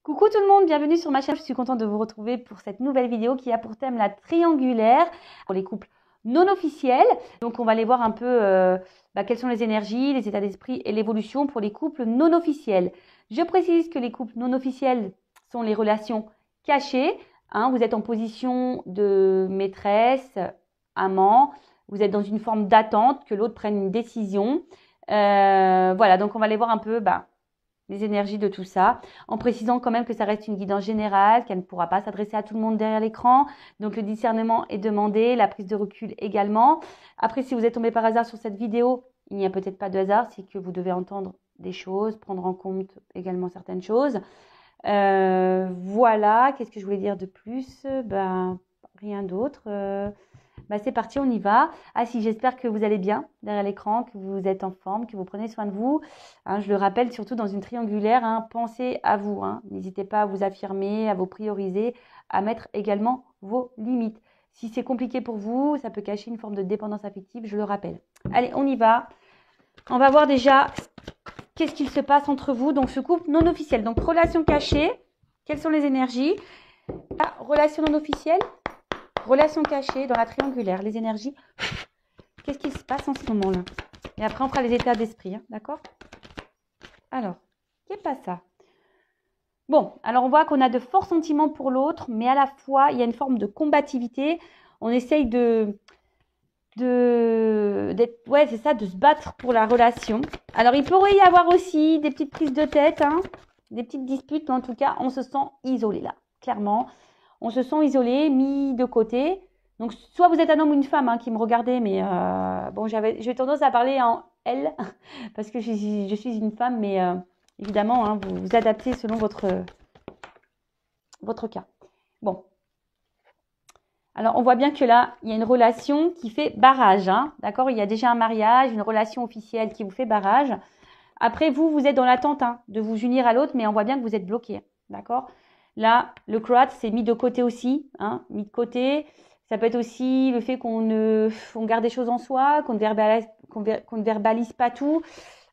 Coucou tout le monde, bienvenue sur ma chaîne. Je suis contente de vous retrouver pour cette nouvelle vidéo qui a pour thème la triangulaire pour les couples non officiels. Donc on va aller voir un peu quelles sont les énergies, les états d'esprit et l'évolution pour les couples non officiels. Je précise que les couples non officiels sont les relations cachées. Vous êtes en position de maîtresse, amant, vous êtes dans une forme d'attente que l'autre prenne une décision. Voilà, donc on va aller voir un peu les énergies de tout ça, en précisant quand même que ça reste une guidance générale, qu'elle ne pourra pas s'adresser à tout le monde derrière l'écran. Donc le discernement est demandé, la prise de recul également. Après, si vous êtes tombé par hasard sur cette vidéo, il n'y a peut-être pas de hasard, c'est que vous devez entendre des choses, prendre en compte également certaines choses. Voilà, qu'est-ce que je voulais dire de plus? Rien d'autre. C'est parti, on y va. Ah si, j'espère que vous allez bien derrière l'écran, que vous êtes en forme, que vous prenez soin de vous. Je le rappelle, surtout dans une triangulaire, pensez à vous. N'hésitez pas à vous affirmer, à vous prioriser, à mettre également vos limites. Si c'est compliqué pour vous, ça peut cacher une forme de dépendance affective, je le rappelle. Allez, on y va. On va voir déjà qu'est-ce qu'il se passe entre vous. Donc, ce couple non officiel. Donc, relation cachée. Quelles sont les énergies? Relation non officielle. Relation cachée dans la triangulaire, les énergies. Qu'est-ce qui se passe en ce moment-là? Et après, on fera les états d'esprit, d'accord? Alors, qu'est-ce pas ça? Bon, alors on voit qu'on a de forts sentiments pour l'autre, mais à la fois, il y a une forme de combativité. On essaye de se battre pour la relation. Alors, il pourrait y avoir aussi des petites prises de tête, des petites disputes, mais en tout cas, on se sent isolé là, clairement. On se sent isolé, mis de côté. Donc, soit vous êtes un homme ou une femme qui me regardez, mais j'ai tendance à parler en elle, parce que je suis une femme, mais évidemment, vous vous adaptez selon votre cas. Bon. Alors, on voit bien que là, il y a une relation qui fait barrage, d'accord? Il y a déjà un mariage, une relation officielle qui vous fait barrage. Après, vous êtes dans l'attente de vous unir à l'autre, mais on voit bien que vous êtes bloqué, d'accord? Là, le croate, c'est mis de côté aussi, mis de côté. Ça peut être aussi le fait qu'on garde des choses en soi, qu'on ne verbalise pas tout.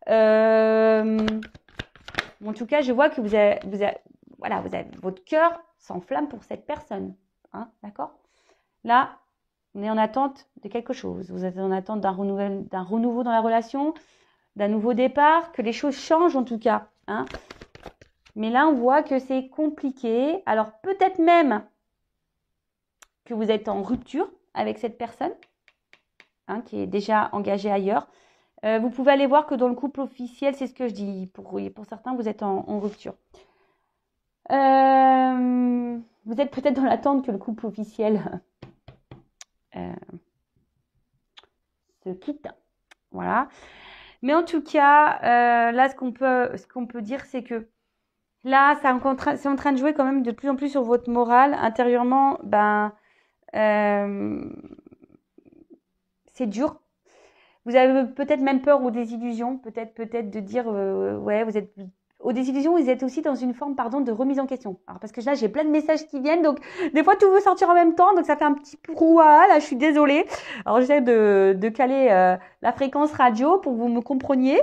En tout cas, je vois que votre cœur s'enflamme pour cette personne, d'accord? Là, on est en attente de quelque chose. Vous êtes en attente d'un renouveau dans la relation, d'un nouveau départ, que les choses changent en tout cas, Mais là, on voit que c'est compliqué. Alors, peut-être même que vous êtes en rupture avec cette personne qui est déjà engagée ailleurs. Vous pouvez aller voir que dans le couple officiel, c'est ce que je dis. Pour certains, vous êtes en rupture. Vous êtes peut-être dans l'attente que le couple officiel se quitte. Voilà. Mais en tout cas, là, ce qu'on peut dire, c'est que là, c'est en train de jouer quand même de plus en plus sur votre morale. Intérieurement, c'est dur. Vous avez peut-être même peur aux désillusions. Peut-être de dire, vous êtes aux désillusions, vous êtes aussi dans une forme, de remise en question. Alors, parce que là, j'ai plein de messages qui viennent. Donc, des fois, tout veut sortir en même temps. Donc, ça fait un petit brouhaha. Là, je suis désolée. Alors, j'essaie de caler la fréquence radio pour que vous me compreniez.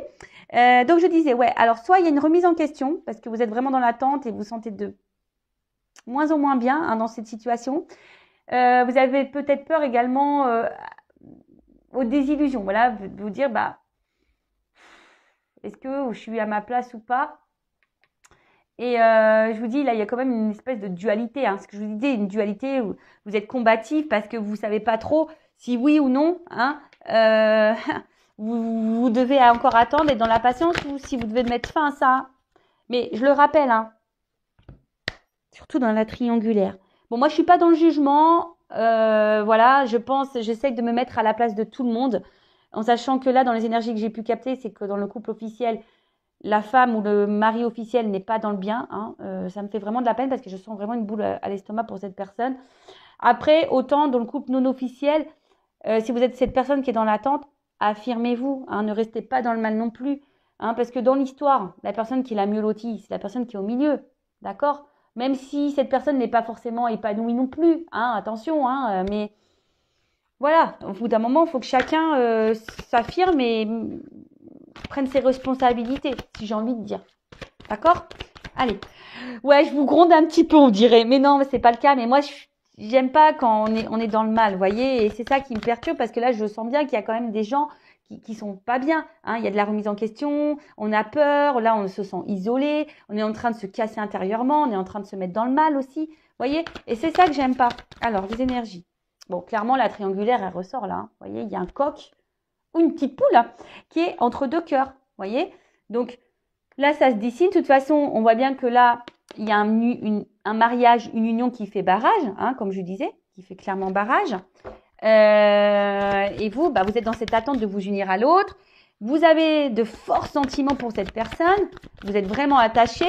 Donc, je disais, alors soit il y a une remise en question parce que vous êtes vraiment dans l'attente et vous sentez de moins en moins bien dans cette situation. Vous avez peut-être peur également aux désillusions. Voilà, de vous dire, est-ce que je suis à ma place ou pas? Et je vous dis, là, il y a quand même une espèce de dualité. Ce que je vous disais, une dualité où vous êtes combatif parce que vous savez pas trop si oui ou non. Vous devez encore attendre, être dans la patience ou si vous devez mettre fin à ça. Mais je le rappelle, surtout dans la triangulaire. Bon, moi, je suis pas dans le jugement. J'essaie de me mettre à la place de tout le monde, en sachant que là, dans les énergies que j'ai pu capter, c'est que dans le couple officiel, la femme ou le mari officiel n'est pas dans le bien. Ça me fait vraiment de la peine parce que je sens vraiment une boule à l'estomac pour cette personne. Après, autant dans le couple non officiel, si vous êtes cette personne qui est dans l'attente, affirmez-vous, ne restez pas dans le mal non plus, parce que dans l'histoire, la personne qui est la mieux lotie, c'est la personne qui est au milieu, d'accord? Même si cette personne n'est pas forcément épanouie non plus, attention, mais voilà, au bout d'un moment, il faut que chacun s'affirme et prenne ses responsabilités, si j'ai envie de dire, d'accord? Allez. Ouais, je vous gronde un petit peu, on dirait. Mais non, c'est pas le cas. Mais moi, j'aime pas quand on est dans le mal, vous voyez. Et c'est ça qui me perturbe parce que là, je sens bien qu'il y a quand même des gens qui sont pas bien. Hein. Il y a de la remise en question, on a peur, là, on se sent isolé, on est en train de se casser intérieurement, on est en train de se mettre dans le mal aussi, vous voyez. Et c'est ça que j'aime pas. Alors, les énergies. Bon, clairement, la triangulaire, elle ressort là. Hein. Vous voyez, il y a un coq ou une petite poule hein, qui est entre deux cœurs, vous voyez. Donc, là, ça se dessine. De toute façon, on voit bien que là, il y a un mariage, une union qui fait barrage, hein, comme je disais, qui fait clairement barrage. Et vous, bah, vous êtes dans cette attente de vous unir à l'autre. Vous avez de forts sentiments pour cette personne. Vous êtes vraiment attaché.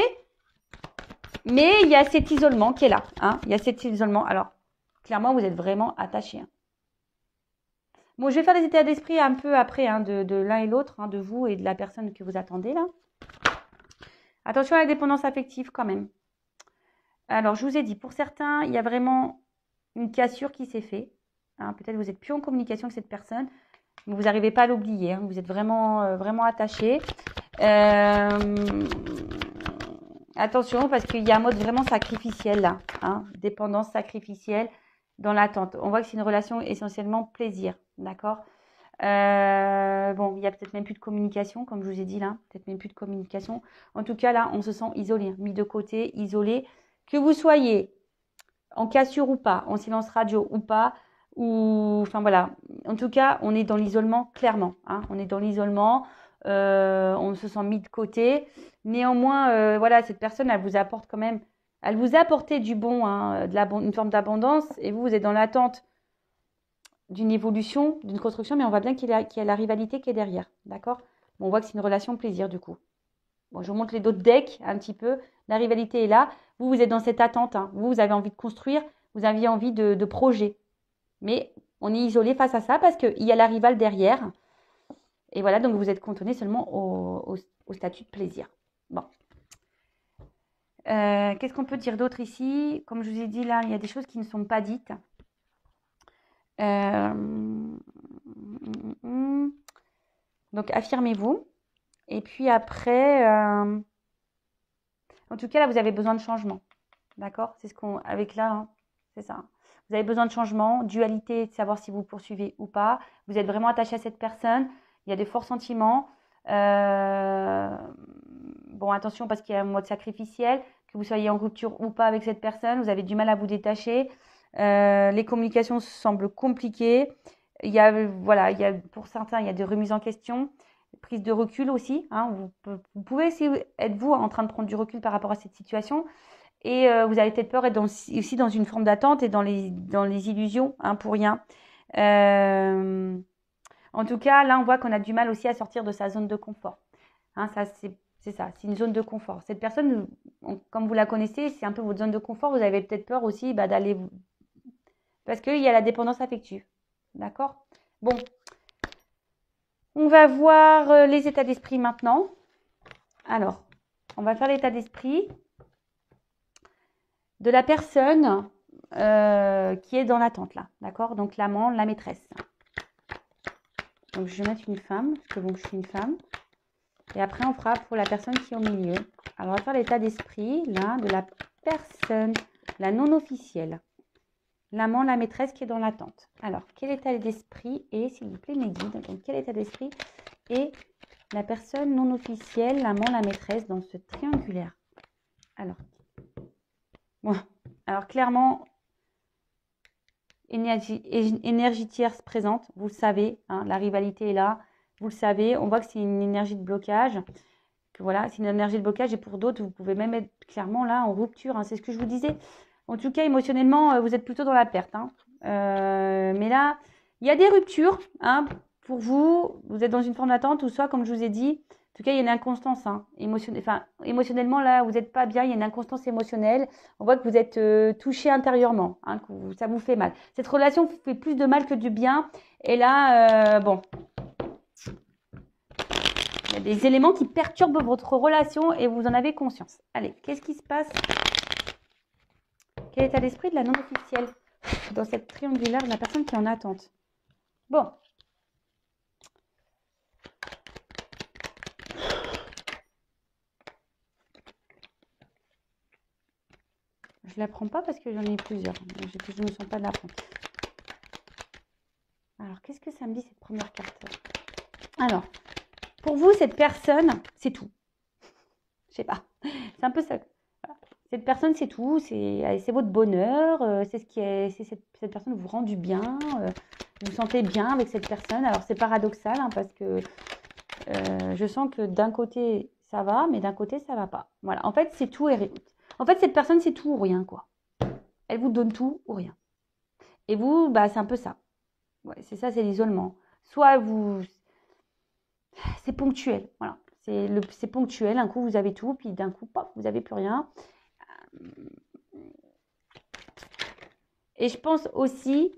Mais il y a cet isolement qui est là. Hein. Il y a cet isolement. Alors, clairement, vous êtes vraiment attaché. Hein. Bon, je vais faire les états d'esprit un peu après hein, de l'un et l'autre, hein, de vous et de la personne que vous attendez là. Attention à la dépendance affective quand même. Alors, je vous ai dit, pour certains, il y a vraiment une cassure qui s'est faite. Hein, peut-être vous n'êtes plus en communication avec cette personne, mais vous n'arrivez pas à l'oublier. Hein, vous êtes vraiment, vraiment attaché. Attention, parce qu'il y a un mode vraiment sacrificiel là. Hein, dépendance sacrificielle dans l'attente. On voit que c'est une relation essentiellement plaisir. D'accord ? Bon, il n'y a peut-être même plus de communication, comme je vous ai dit là. Peut-être même plus de communication. En tout cas, là, on se sent isolé, mis de côté, isolé. Que vous soyez en cassure ou pas, en silence radio ou pas, ou enfin voilà. En tout cas, on est dans l'isolement clairement. Hein, on est dans l'isolement, on se sent mis de côté. Néanmoins, voilà, cette personne, elle vous apporte quand même, elle vous a apporté du bon, hein, une forme d'abondance, et vous êtes dans l'attente d'une évolution, d'une construction, mais on voit bien qu'il y a la rivalité qui est derrière, d'accord ? Bon, on voit que c'est une relation plaisir du coup. Bon, je vous montre les d'autres decks un petit peu. La rivalité est là. Vous êtes dans cette attente. Hein. Vous avez envie de construire. Vous avez envie de projet. Mais on est isolé face à ça parce qu'il y a la rivale derrière. Et voilà, donc vous êtes cantonné seulement au statut de plaisir. Bon. Qu'est-ce qu'on peut dire d'autre ici ? Comme je vous ai dit là, il y a des choses qui ne sont pas dites. Donc, affirmez-vous. Et puis après, en tout cas, là, vous avez besoin de changement. D'accord ? C'est ce qu'on, avec là, hein, c'est ça. Vous avez besoin de changement, dualité, de savoir si vous poursuivez ou pas. Vous êtes vraiment attaché à cette personne. Il y a des forts sentiments. Bon, attention parce qu'il y a un mode sacrificiel. Que vous soyez en rupture ou pas avec cette personne, vous avez du mal à vous détacher. Les communications semblent compliquées. Il y a, voilà, pour certains, il y a des remises en question, prise de recul aussi. Hein, vous pouvez être vous en train de prendre du recul par rapport à cette situation. Et vous avez peut-être peur d'être aussi dans une forme d'attente et dans les illusions, hein, pour rien. En tout cas, là, on voit qu'on a du mal aussi à sortir de sa zone de confort. Hein, ça, c'est ça, c'est une zone de confort. Cette personne, comme vous la connaissez, c'est un peu votre zone de confort. Vous avez peut-être peur aussi d'aller... Parce qu'il y a la dépendance affective. D'accord ? Bon. On va voir les états d'esprit maintenant. Alors, on va faire l'état d'esprit de la personne qui est dans l'attente là, d'accord? Donc l'amant, la maîtresse. Donc je vais mettre une femme, parce que bon, je suis une femme. Et après, on fera pour la personne qui est au milieu. Alors, on va faire l'état d'esprit là de la personne, la non officielle. L'amant, la maîtresse qui est dans l'attente. Alors, quel état d'esprit est, s'il vous plaît, mes guides, donc quel état d'esprit est la personne non officielle, l'amant, la maîtresse dans ce triangulaire? Alors, bon, alors clairement, énergie tierce présente, vous le savez, hein, la rivalité est là, vous le savez, on voit que c'est une énergie de blocage, que voilà, c'est une énergie de blocage et pour d'autres, vous pouvez même être clairement là en rupture, hein, c'est ce que je vous disais. En tout cas, émotionnellement, vous êtes plutôt dans la perte. Hein. Mais là, il y a des ruptures hein, pour vous. Vous êtes dans une forme d'attente ou soit, comme je vous ai dit, en tout cas, il y a une inconstance. Hein, émotionnellement, là, vous n'êtes pas bien. Il y a une inconstance émotionnelle. On voit que vous êtes touché intérieurement. Hein, que ça vous fait mal. Cette relation vous fait plus de mal que du bien. Et là, bon, il y a des éléments qui perturbent votre relation et vous en avez conscience. Allez, qu'est-ce qui se passe ? Quel état d'esprit de la non-officielle dans cette triangulaire de la personne qui est en attente? Bon. Je ne la prends pas parce que j'en ai plusieurs. Je ne me sens pas de la prendre. Alors, qu'est-ce que ça me dit cette première carte? Alors, pour vous, cette personne, c'est tout. Je sais pas. C'est un peu ça. Voilà. Cette personne, c'est tout. C'est votre bonheur. C'est ce qui est. Cette personne vous rend du bien. Vous vous sentez bien avec cette personne. Alors, c'est paradoxal hein, parce que je sens que d'un côté, ça va, mais d'un côté, ça va pas. Voilà. En fait, c'est tout et rien. En fait, cette personne, c'est tout ou rien, quoi. Elle vous donne tout ou rien. Et vous, bah, c'est un peu ça. Ouais, c'est ça, c'est l'isolement. Soit vous... C'est ponctuel, voilà. C'est ponctuel, un coup vous avez tout, puis d'un coup, pop, vous n'avez plus rien. Et je pense aussi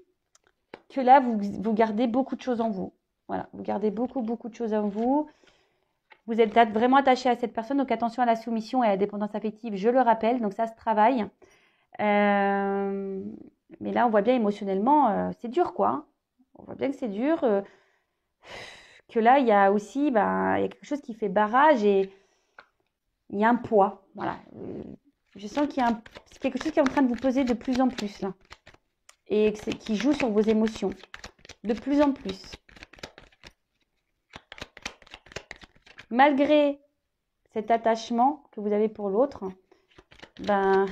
que là, vous gardez beaucoup de choses en vous. Voilà, vous gardez beaucoup de choses en vous. Vous êtes vraiment attaché à cette personne, donc attention à la soumission et à la dépendance affective, je le rappelle, donc ça se travaille. Mais là, on voit bien émotionnellement, c'est dur, quoi. Hein. On voit bien que c'est dur. Que là, il y a aussi il y a quelque chose qui fait barrage et il y a un poids. Voilà. Je sens qu'il y a quelque chose qui est en train de vous peser de plus en plus là. Et qui joue sur vos émotions. De plus en plus. Malgré cet attachement que vous avez pour l'autre, ben,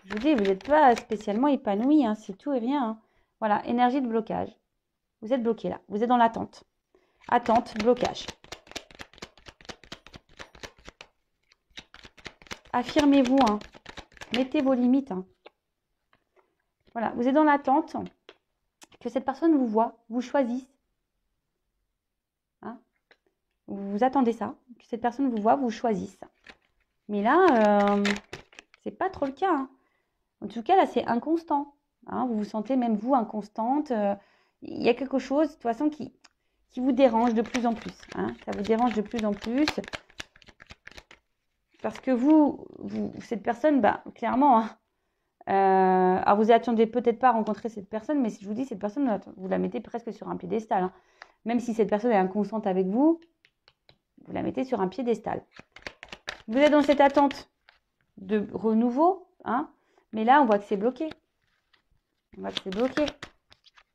je vous dis, vous n'êtes pas spécialement épanoui. Hein, c'est tout et rien. Hein. Voilà, énergie de blocage. Vous êtes bloqué là. Vous êtes dans l'attente. Attente, blocage. Affirmez-vous, hein. Mettez vos limites. Hein. Voilà, vous êtes dans l'attente que cette personne vous voit, vous choisisse. Hein. Vous attendez ça, que cette personne vous voit, vous choisisse. Mais là, c'est pas trop le cas. Hein. En tout cas, là, c'est inconstant. Hein. Vous vous sentez même vous inconstante. Il y a quelque chose, de toute façon, qui vous dérange de plus en plus. Hein. Ça vous dérange de plus en plus. Parce que cette personne, bah, clairement, hein, alors vous n'attendez peut-être pas à rencontrer cette personne, mais si je vous dis cette personne, vous la mettez presque sur un piédestal. Hein. Même si cette personne est inconsciente avec vous, vous la mettez sur un piédestal. Vous êtes dans cette attente de renouveau, hein, mais là, on voit que c'est bloqué. On voit que c'est bloqué.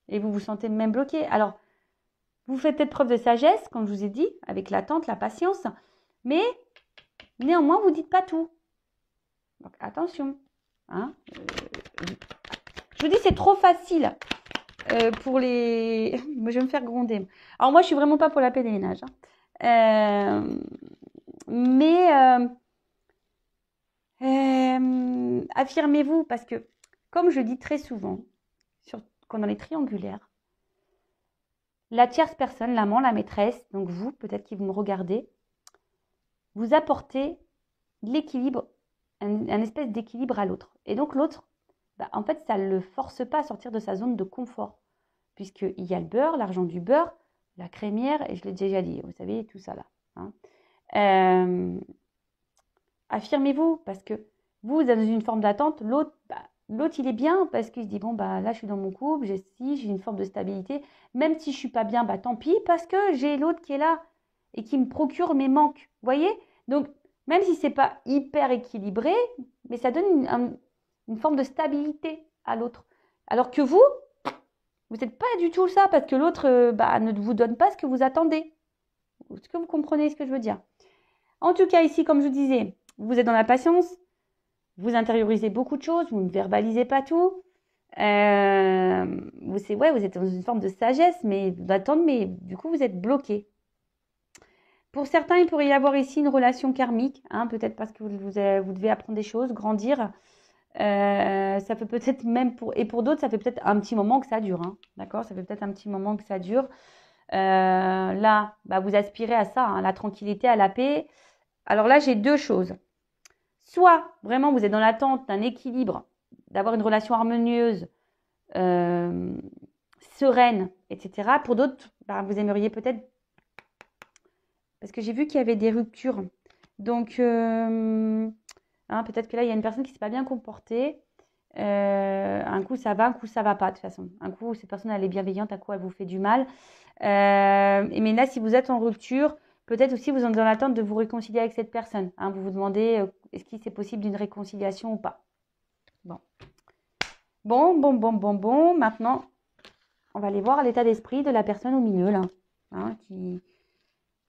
Et vous vous sentez même bloqué. Alors, vous faites peut-être preuve de sagesse, comme je vous ai dit, avec l'attente, la patience, mais néanmoins, vous ne dites pas tout. Donc, attention. Hein, je vous dis, c'est trop facile pour les... Moi, je vais me faire gronder. Alors, moi, je ne suis vraiment pas pour la paix des ménages. Hein. Affirmez-vous, parce que, comme je dis très souvent, quand dans les triangulaires, la tierce personne, l'amant, la maîtresse, donc vous, peut-être qui vous me regardez, vous apportez l'équilibre, un espèce d'équilibre à l'autre. Et donc l'autre, bah, en fait, ça ne le force pas à sortir de sa zone de confort. Puisqu'il y a le beurre, l'argent du beurre, la crémière, et je l'ai déjà dit, vous savez, tout ça là. Hein. Affirmez-vous, parce que vous êtes dans une forme d'attente, l'autre, il est bien, parce qu'il se dit, bon, bah, là, je suis dans mon couple, j'ai une forme de stabilité. Même si je ne suis pas bien, bah, tant pis, parce que j'ai l'autre qui est là et qui me procure mes manques. Vous voyez? Donc, même si ce n'est pas hyper équilibré, mais ça donne une forme de stabilité à l'autre. Alors que vous n'êtes pas du tout ça, parce que l'autre ne vous donne pas ce que vous attendez. Est-ce que vous comprenez ce que je veux dire? En tout cas, ici, comme je vous disais, vous êtes dans la patience, vous intériorisez beaucoup de choses, vous ne verbalisez pas tout. Vous êtes dans une forme de sagesse, mais d'attendre, mais du coup, vous êtes bloqué. Pour certains, il pourrait y avoir ici une relation karmique, hein, peut-être parce que vous devez apprendre des choses, grandir. Ça fait peut-être même pour d'autres, ça fait peut-être un petit moment que ça dure. Hein, d'accord? Ça fait peut-être un petit moment que ça dure. Là, vous aspirez à ça, hein, la tranquillité, à la paix. Alors là, j'ai deux choses. Soit vraiment vous êtes dans l'attente d'un équilibre, d'avoir une relation harmonieuse, sereine, etc. Pour d'autres, vous aimeriez peut-être... Parce que j'ai vu qu'il y avait des ruptures. Donc, peut-être que là, il y a une personne qui ne s'est pas bien comportée. Un coup, ça va, un coup, ça ne va pas, de toute façon. Un coup, cette personne, elle est bienveillante, un coup, elle vous fait du mal. Mais là, si vous êtes en rupture, peut-être aussi vous êtes dans l'attente de vous réconcilier avec cette personne. Hein, vous vous demandez, est-ce qu'il c'est possible d'une réconciliation ou pas? Bon. Bon. Maintenant, on va aller voir l'état d'esprit de la personne au milieu, là. Hein,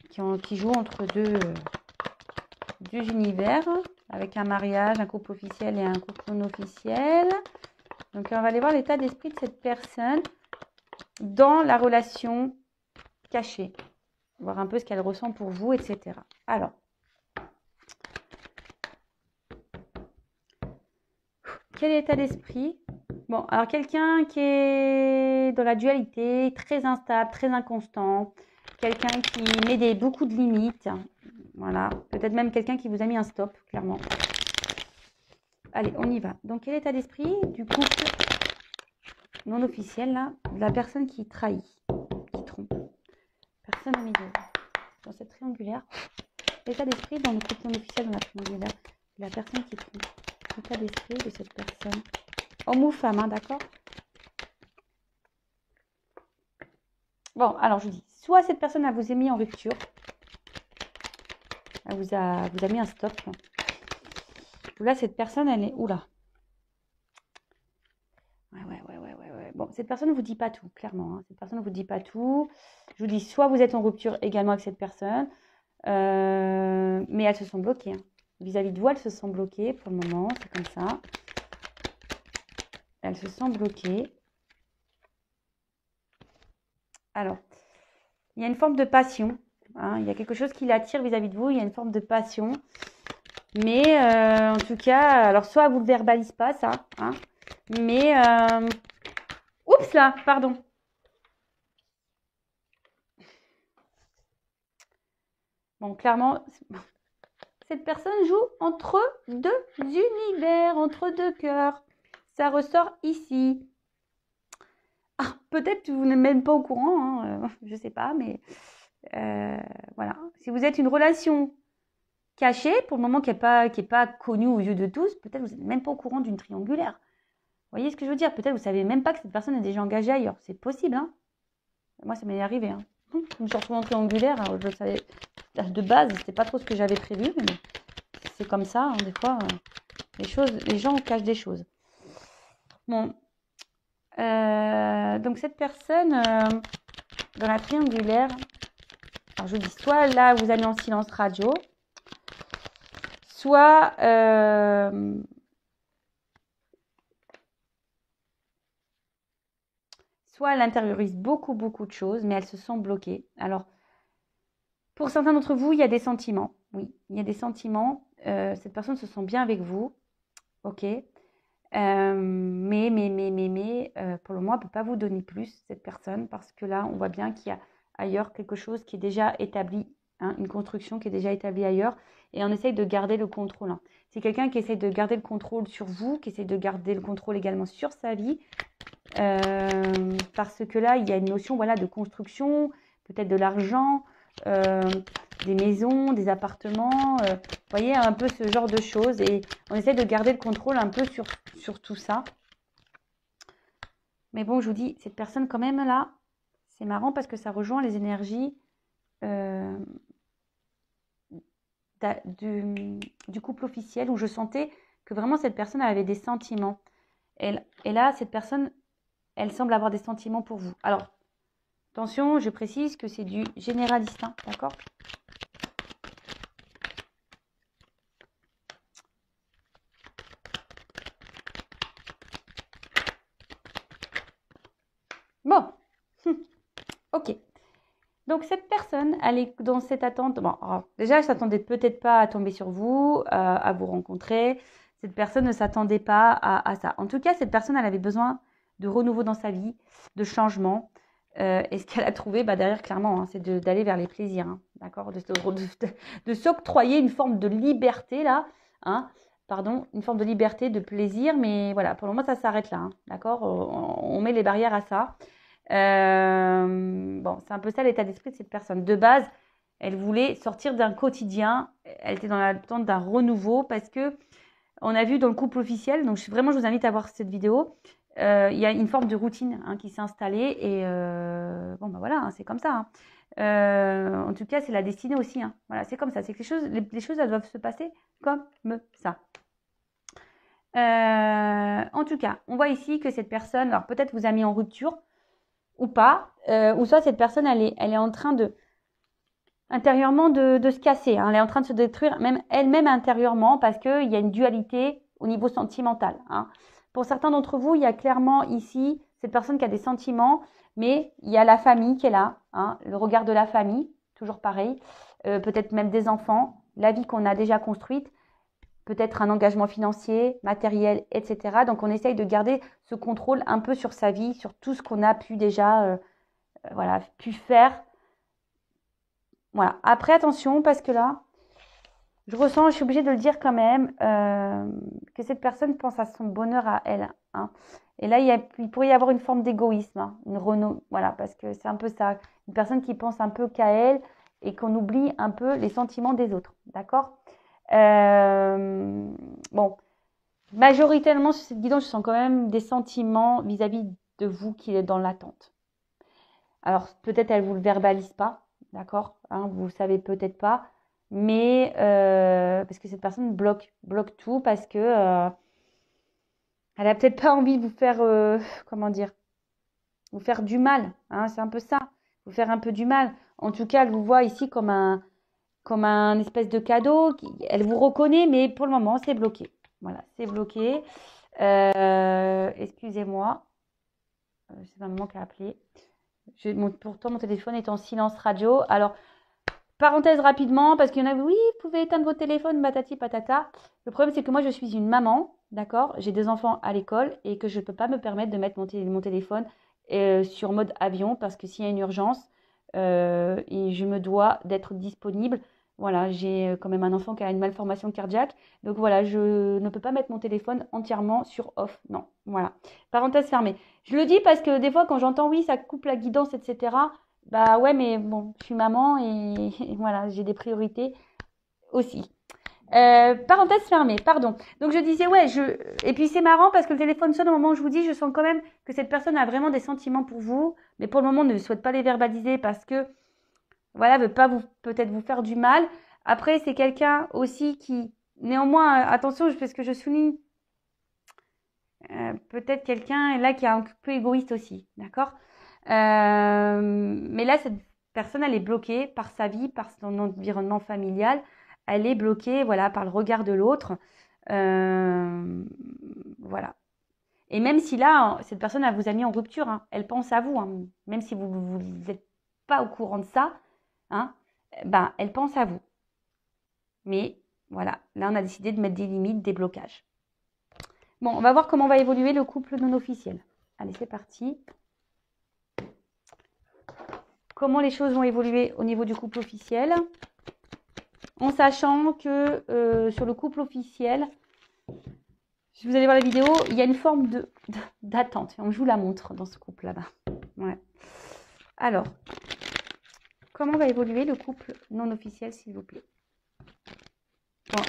qui joue entre deux univers, avec un mariage, un couple officiel et un couple non officiel. Donc, on va aller voir l'état d'esprit de cette personne dans la relation cachée. Voir un peu ce qu'elle ressent pour vous, etc. Alors, quel est l'état d'esprit? Bon, alors quelqu'un qui est dans la dualité, très instable, très inconstant, quelqu'un qui met beaucoup de limites, voilà, peut-être même quelqu'un qui vous a mis un stop, clairement. Allez, on y va. Donc, quel est l'état d'esprit du couple non officiel, là, de la personne qui trahit, qui trompe? Personne au milieu. Dans cette triangulaire, l'état d'esprit dans le couple non officiel, dans la triangulaire, de la personne qui trompe. L'état d'esprit de cette personne. Homme ou femme, hein, d'accord? Bon, alors je vous dis, soit cette personne elle vous a mis en rupture, elle vous a mis un stop. Ou là, cette personne, elle est... Oula. Ouais. Bon, cette personne ne vous dit pas tout, clairement. Hein. Cette personne ne vous dit pas tout. Je vous dis, soit vous êtes en rupture également avec cette personne, mais elles se sont bloquées. Hein. Vis-à-vis de vous, elles se sont bloquées pour le moment, c'est comme ça. Elles se sont bloquées. Alors, il y a une forme de passion. Hein. Il y a quelque chose qui l'attire vis-à-vis de vous. Il y a une forme de passion. Mais en tout cas, alors soit vous ne le verbalise pas, ça. Hein, mais... oups là, pardon. Bon, clairement, cette personne joue entre deux univers, entre deux cœurs. Ça ressort ici. Ah, peut-être que vous n'êtes même pas au courant, hein, je ne sais pas, mais voilà. Si vous êtes une relation cachée, pour le moment qui n'est pas connue aux yeux de tous, peut-être que vous n'êtes même pas au courant d'une triangulaire. Vous voyez ce que je veux dire? Peut-être que vous ne savez même pas que cette personne est déjà engagée ailleurs. C'est possible, hein? Moi, ça m'est arrivé. Hein. Je me suis retrouvée en triangulaire. Alors, je savais, de base, c'était pas trop ce que j'avais prévu, mais bon, c'est comme ça. Hein, des fois, les gens cachent des choses. Bon. Donc, cette personne, dans la triangulaire, alors je vous dis, soit là, vous allez en silence radio, soit... soit elle intériorise beaucoup de choses, mais elle se sent bloquée. Alors, pour certains d'entre vous, il y a des sentiments. Oui, il y a des sentiments. Cette personne se sent bien avec vous. Ok. Mais pour le moment, elle ne peut pas vous donner plus, cette personne, parce que là, on voit bien qu'il y a ailleurs quelque chose qui est déjà établi, hein, une construction qui est déjà établie ailleurs, et on essaye de garder le contrôle. Hein. C'est quelqu'un qui essaye de garder le contrôle sur vous, qui essaye de garder le contrôle également sur sa vie, parce que là, il y a une notion, voilà, de construction, peut-être de l'argent, des maisons, des appartements, vous voyez, un peu ce genre de choses. Et on essaie de garder le contrôle un peu sur tout ça. Mais bon, je vous dis, cette personne quand même là, c'est marrant parce que ça rejoint les énergies du couple officiel où je sentais que vraiment cette personne elle avait des sentiments. Et là, cette personne, elle semble avoir des sentiments pour vous. Alors, attention, je précise que c'est du généraliste, hein, d'accord? Bon, ok. Donc, cette personne, elle est dans cette attente. Bon, alors, déjà, elle ne s'attendait peut-être pas à tomber sur vous, à vous rencontrer. Cette personne ne s'attendait pas à ça. En tout cas, cette personne, elle avait besoin de renouveau dans sa vie, de changement. Et ce qu'elle a trouvé, derrière, clairement, hein, c'est d'aller vers les plaisirs. Hein, d'accord, de s'octroyer une forme de liberté, là. Hein, pardon, une forme de liberté, de plaisir. Mais voilà, pour le moment, ça s'arrête là. Hein, d'accord, on met les barrières à ça. Bon, c'est un peu ça l'état d'esprit de cette personne. De base, elle voulait sortir d'un quotidien. Elle était dans l'attente d'un renouveau parce que on a vu dans le couple officiel, donc vraiment je vous invite à voir cette vidéo, il y a une forme de routine hein, qui s'est installée et bon voilà, hein, c'est comme ça. Hein. En tout cas, c'est la destinée aussi. Hein. Voilà, c'est comme ça. C'est que les choses elles doivent se passer comme ça. En tout cas, on voit ici que cette personne, alors peut-être vous a mis en rupture ou pas, ou soit cette personne, elle est en train intérieurement de se casser, hein. Elle est en train de se détruire même elle-même intérieurement parce qu'il y a une dualité au niveau sentimental, hein. Pour certains d'entre vous, il y a clairement ici cette personne qui a des sentiments, mais il y a la famille qui est là, hein, le regard de la famille, toujours pareil, peut-être même des enfants, la vie qu'on a déjà construite, peut-être un engagement financier, matériel, etc. Donc on essaye de garder ce contrôle un peu sur sa vie, sur tout ce qu'on a pu déjà voilà, pu faire. Voilà. Après, attention, parce que là, je suis obligée de le dire quand même, que cette personne pense à son bonheur à elle, hein. Et là, il pourrait y avoir une forme d'égoïsme, hein, voilà, parce que c'est un peu ça, une personne qui pense un peu qu'à elle et qu'on oublie un peu les sentiments des autres, d'accord? Bon, majoritairement sur cette guidance, je sens quand même des sentiments vis-à-vis de vous qui êtes dans l'attente. Alors, peut-être elle ne vous le verbalise pas, d'accord, hein, vous ne savez peut-être pas, mais parce que cette personne bloque tout parce que elle a peut-être pas envie de vous faire, comment dire, vous faire du mal, hein, c'est un peu ça, vous faire un peu du mal. En tout cas, elle vous voit ici comme un espèce de cadeau. Elle vous reconnaît, mais pour le moment, c'est bloqué. Voilà, c'est bloqué. Excusez-moi, c'est un moment qui a appelé. Pourtant, mon téléphone est en silence radio. Alors, parenthèse rapidement, parce qu'il y en a, oui, vous pouvez éteindre votre téléphone, patati patata. Le problème, c'est que moi, je suis une maman, d'accord? J'ai des enfants à l'école et que je ne peux pas me permettre de mettre mon téléphone sur mode avion parce que s'il y a une urgence, et je me dois d'être disponible. Voilà, j'ai quand même un enfant qui a une malformation cardiaque. Donc voilà, je ne peux pas mettre mon téléphone entièrement sur off. Non, voilà. Parenthèse fermée. Je le dis parce que des fois, quand j'entends oui, ça coupe la guidance, etc., bah ouais, mais bon, je suis maman et voilà, j'ai des priorités aussi. Parenthèse fermée, pardon. Donc je disais, ouais, et puis c'est marrant parce que le téléphone sonne au moment où je vous dis, je sens quand même que cette personne a vraiment des sentiments pour vous, mais pour le moment ne souhaite pas les verbaliser parce que, voilà, veut pas peut-être vous faire du mal. Après, c'est quelqu'un aussi qui, néanmoins, attention, parce que je souligne, peut-être quelqu'un là qui est un peu égoïste aussi, d'accord? Mais là, cette personne, elle est bloquée par sa vie, par son environnement familial. Elle est bloquée, voilà, par le regard de l'autre. Voilà. Et même si là, cette personne, elle vous a mis en rupture, hein, elle pense à vous, hein, même si vous n'êtes pas au courant de ça, hein, ben, elle pense à vous. Mais voilà, là, on a décidé de mettre des limites, des blocages. Bon, on va voir comment va évoluer le couple non officiel. Allez, c'est parti. Comment les choses vont évoluer au niveau du couple officiel, en sachant que sur le couple officiel, si vous allez voir la vidéo, il y a une forme d'attente. Je vous la montre dans ce couple là-bas. Ouais. Alors, comment va évoluer le couple non officiel, s'il vous plaît? Bon.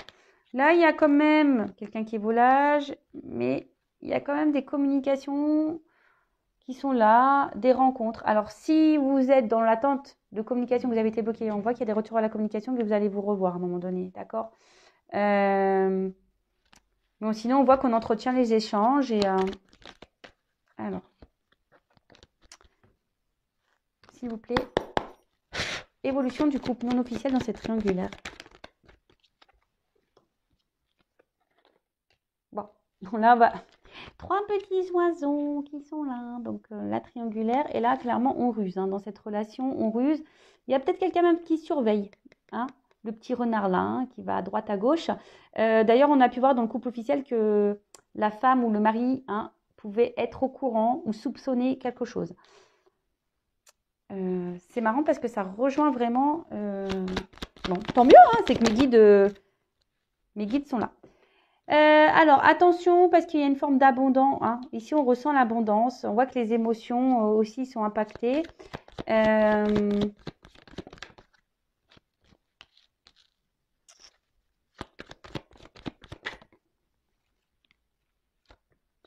Là, il y a quand même quelqu'un qui est volage, mais il y a quand même des communications qui sont là, des rencontres. Alors, si vous êtes dans l'attente de communication, vous avez été bloqué, on voit qu'il y a des retours à la communication, que vous allez vous revoir à un moment donné, d'accord? Bon, sinon, on voit qu'on entretient les échanges. Et alors, s'il vous plaît, évolution du couple non officiel dans cette triangulaire. Bon, là, on va... 3 petits oiseaux qui sont là, donc la triangulaire. Et là, clairement, on ruse. Hein. Dans cette relation, on ruse. Il y a peut-être quelqu'un même qui surveille. Hein, le petit renard là, hein, qui va à droite, à gauche. D'ailleurs, on a pu voir dans le couple officiel que la femme ou le mari hein, pouvait être au courant ou soupçonner quelque chose. C'est marrant parce que ça rejoint vraiment... Bon, tant mieux, hein, c'est que mes guides sont là. Alors, attention, parce qu'il y a une forme d'abondance. Hein. Ici, on ressent l'abondance. On voit que les émotions aussi sont impactées.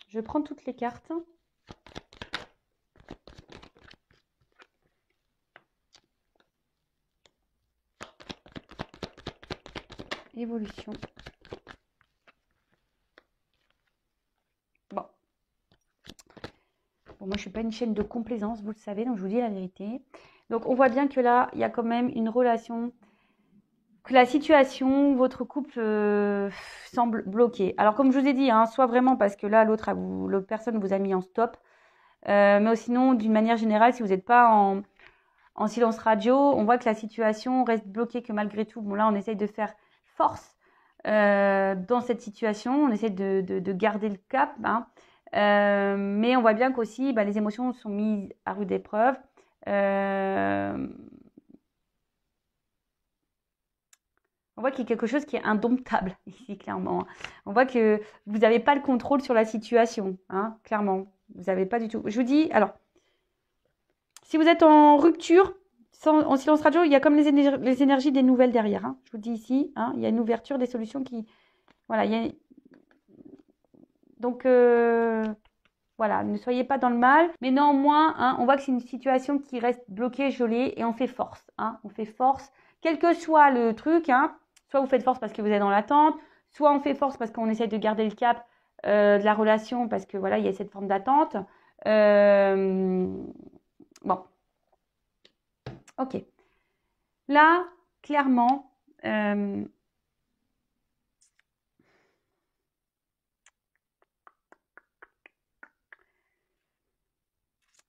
Je prends toutes les cartes. Évolution. Moi, je ne suis pas une chaîne de complaisance, vous le savez, donc je vous dis la vérité. Donc, on voit bien que là, il y a quand même une relation, que la situation, votre couple semble bloqué. Alors, comme je vous ai dit, hein, soit vraiment parce que là, l'autre personne vous a mis en stop, mais sinon, d'une manière générale, si vous n'êtes pas en silence radio, on voit que la situation reste bloquée, que malgré tout, bon là, on essaye de faire force dans cette situation, on essaie de garder le cap, hein. Mais on voit bien qu'aussi, les émotions sont mises à rude épreuve. On voit qu'il y a quelque chose qui est indomptable ici, clairement. On voit que vous n'avez pas le contrôle sur la situation, hein, clairement. Vous n'avez pas du tout. Je vous dis, alors, si vous êtes en rupture, en silence radio, il y a comme les énergies des nouvelles derrière, hein. Je vous dis ici, hein, il y a une ouverture des solutions qui... Voilà, donc, voilà, ne soyez pas dans le mal. Mais néanmoins, hein, on voit que c'est une situation qui reste bloquée, gelée, et on fait force, hein. On fait force, quel que soit le truc, hein. Soit vous faites force parce que vous êtes dans l'attente, soit on fait force parce qu'on essaie de garder le cap de la relation, parce que voilà, il y a cette forme d'attente. Bon, ok. Là, clairement,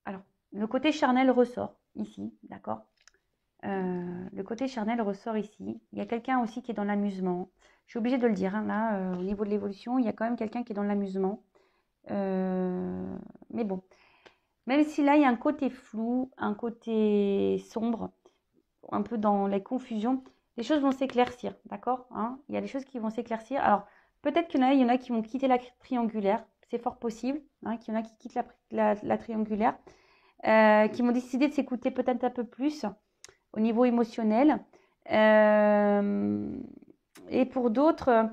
alors, le côté charnel ressort ici, d'accord. Le côté charnel ressort ici. Il y a quelqu'un aussi qui est dans l'amusement. Je suis obligée de le dire, hein, là, au niveau de l'évolution, il y a quand même quelqu'un qui est dans l'amusement. Mais bon, même si là, il y a un côté flou, un côté sombre, un peu dans les confusions, les choses vont s'éclaircir, d'accord, hein. Il y a des choses qui vont s'éclaircir. Alors, peut-être qu'il y en a qui vont quitter la triangulaire. C'est fort possible, hein, qu'il y en a qui quittent la triangulaire, qui vont décider de s'écouter peut-être un peu plus au niveau émotionnel. Et pour d'autres,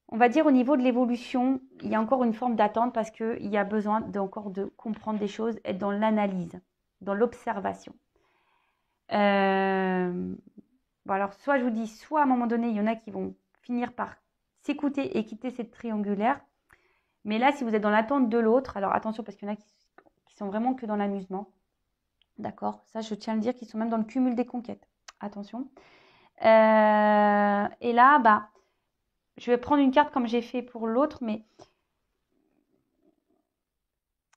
on va dire au niveau de l'évolution, il y a encore une forme d'attente parce qu'il y a besoin encore de comprendre des choses, être dans l'analyse, dans l'observation. Bon, alors, soit je vous dis, soit à un moment donné, il y en a qui vont finir par s'écouter et quitter cette triangulaire. Mais là, si vous êtes dans l'attente de l'autre, alors attention parce qu'il y en a qui sont vraiment que dans l'amusement. D'accord, ça je tiens à le dire, qu'ils sont même dans le cumul des conquêtes. Attention. Et là, je vais prendre une carte comme j'ai fait pour l'autre, mais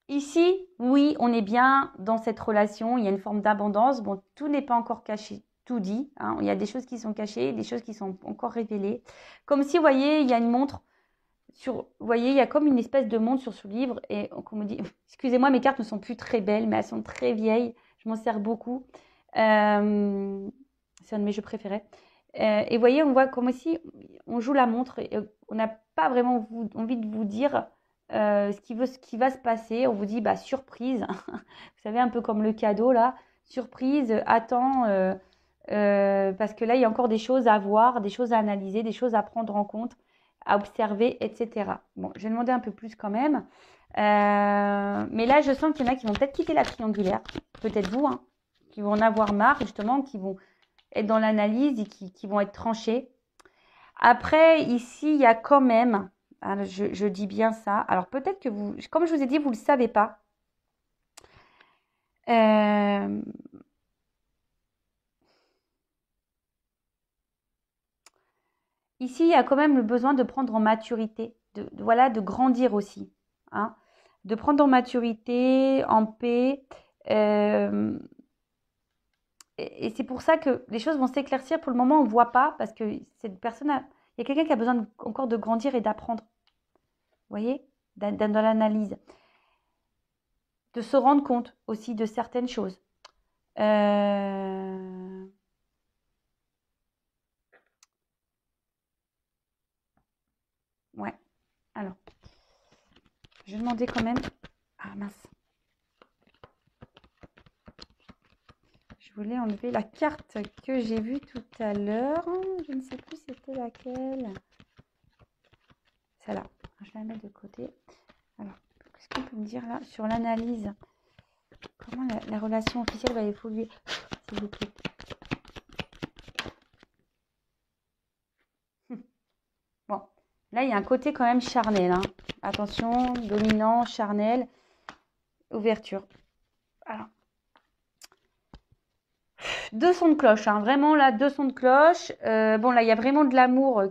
ici, oui, on est bien dans cette relation. Il y a une forme d'abondance. Bon, tout n'est pas encore caché, tout dit, hein. Il y a des choses qui sont cachées, des choses qui sont encore révélées. Comme si, vous voyez, il y a une montre. Vous voyez, il y a comme une espèce de montre sur ce livre. Et on me dit, excusez-moi, mes cartes ne sont plus très belles, mais elles sont très vieilles. Je m'en sers beaucoup. C'est un de mes jeux préférés. Et vous voyez, on voit comme si on joue la montre et on n'a pas vraiment envie de vous dire ce qui va se passer. On vous dit, surprise. Vous savez, un peu comme le cadeau là. Surprise, attends, parce que là, il y a encore des choses à voir, des choses à analyser, des choses à prendre en compte, à observer, etc. Bon, je vais demander un peu plus quand même. Mais là, je sens qu'il y en a qui vont peut-être quitter la triangulaire. Peut-être vous, hein, qui vont en avoir marre, justement, qui vont être dans l'analyse et qui vont être tranchés. Après, ici, il y a quand même, hein, je dis bien ça. Alors, peut-être que vous, comme je vous ai dit, vous ne le savez pas. Ici, il y a quand même le besoin de prendre en maturité, voilà, de grandir aussi, hein, de prendre en maturité, en paix. Et c'est pour ça que les choses vont s'éclaircir. Pour le moment, on ne voit pas parce que cette personne, il y a quelqu'un qui a besoin encore de grandir et d'apprendre. Vous voyez, dans l'analyse. De se rendre compte aussi de certaines choses. Ouais. Alors, je vais demander quand même. Ah mince. Je voulais enlever la carte que j'ai vue tout à l'heure. Je ne sais plus c'était laquelle. Celle-là. Je la mets de côté. Alors, qu'est-ce qu'on peut me dire là sur l'analyse? Comment la relation officielle va évoluer, s'il vous plaît? Bon, là, il y a un côté quand même charnel, hein. Attention, dominant, charnel. ouverture. Alors. 2 sons de cloche, hein, vraiment là, 2 sons de cloche. Bon, là, il y a vraiment de l'amour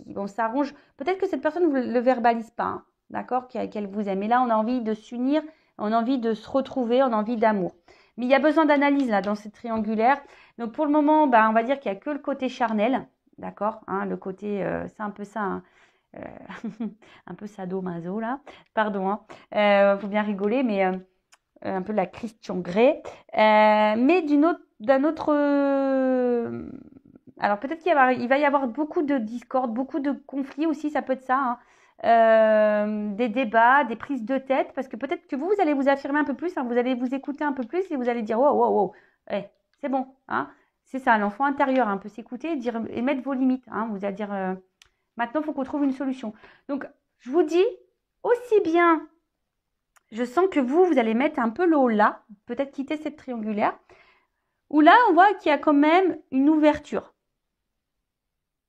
bon, s'arrange. Peut-être que cette personne ne le verbalise pas, hein, d'accord, qu'elle vous aime. Et là, on a envie de s'unir, on a envie de se retrouver, on a envie d'amour. Mais il y a besoin d'analyse là dans cette triangulaire. Donc pour le moment, on va dire qu'il n'y a que le côté charnel, d'accord, hein, le côté, c'est un peu ça, hein, un peu sadomaso là, pardon, hein, faut bien rigoler, mais un peu la Christian Grey, mais d'un autre. Alors peut-être il va y avoir beaucoup de discorde, beaucoup de conflits aussi, ça peut être ça, hein. Des débats, des prises de tête, parce que peut-être que vous allez vous affirmer un peu plus, hein, vous allez vous écouter un peu plus et vous allez dire wow, wow, wow, c'est bon, hein, c'est ça, l'enfant intérieur, un peu s'écouter et mettre vos limites, hein, vous allez dire maintenant il faut qu'on trouve une solution. Donc je vous dis aussi bien. Je sens que vous allez mettre un peu l'eau là, peut-être quitter cette triangulaire, où là, on voit qu'il y a quand même une ouverture.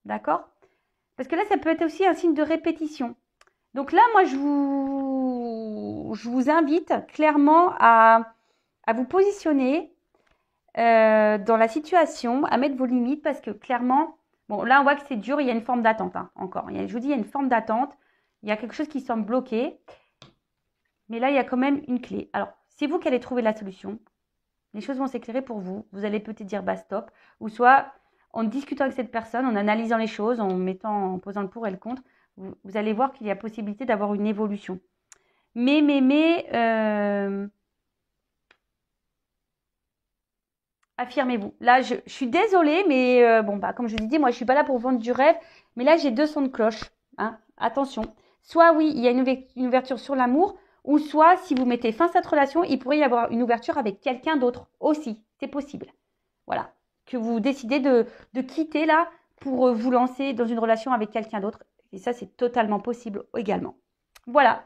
D'accord? Parce que là, ça peut être aussi un signe de répétition. Donc là, moi, je vous invite clairement à vous positionner dans la situation, à mettre vos limites, parce que clairement, bon, là, on voit que c'est dur, il y a une forme d'attente, hein, encore. Je vous dis, il y a une forme d'attente, il y a quelque chose qui semble bloqué. Mais là, il y a quand même une clé. Alors, c'est vous qui allez trouver la solution. Les choses vont s'éclairer pour vous. Vous allez peut-être dire bah stop. Ou soit, en discutant avec cette personne, en analysant les choses, en posant le pour et le contre, vous allez voir qu'il y a possibilité d'avoir une évolution. Mais, affirmez-vous. Là, je suis désolée, mais bon, comme je vous ai dit, moi, je ne suis pas là pour vendre du rêve. Mais là, j'ai 2 sons de cloche. Hein. Attention. Soit, oui, il y a une ouverture sur l'amour. Ou soit, si vous mettez fin à cette relation, il pourrait y avoir une ouverture avec quelqu'un d'autre aussi. C'est possible. Voilà. Que vous décidez de quitter là pour vous lancer dans une relation avec quelqu'un d'autre. Et ça, c'est totalement possible également. Voilà.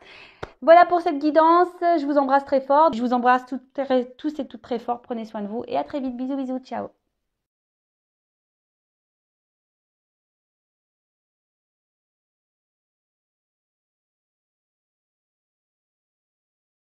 Voilà pour cette guidance. Je vous embrasse très fort. Je vous embrasse tous et toutes très fort. Prenez soin de vous et à très vite. Bisous, bisous. Ciao.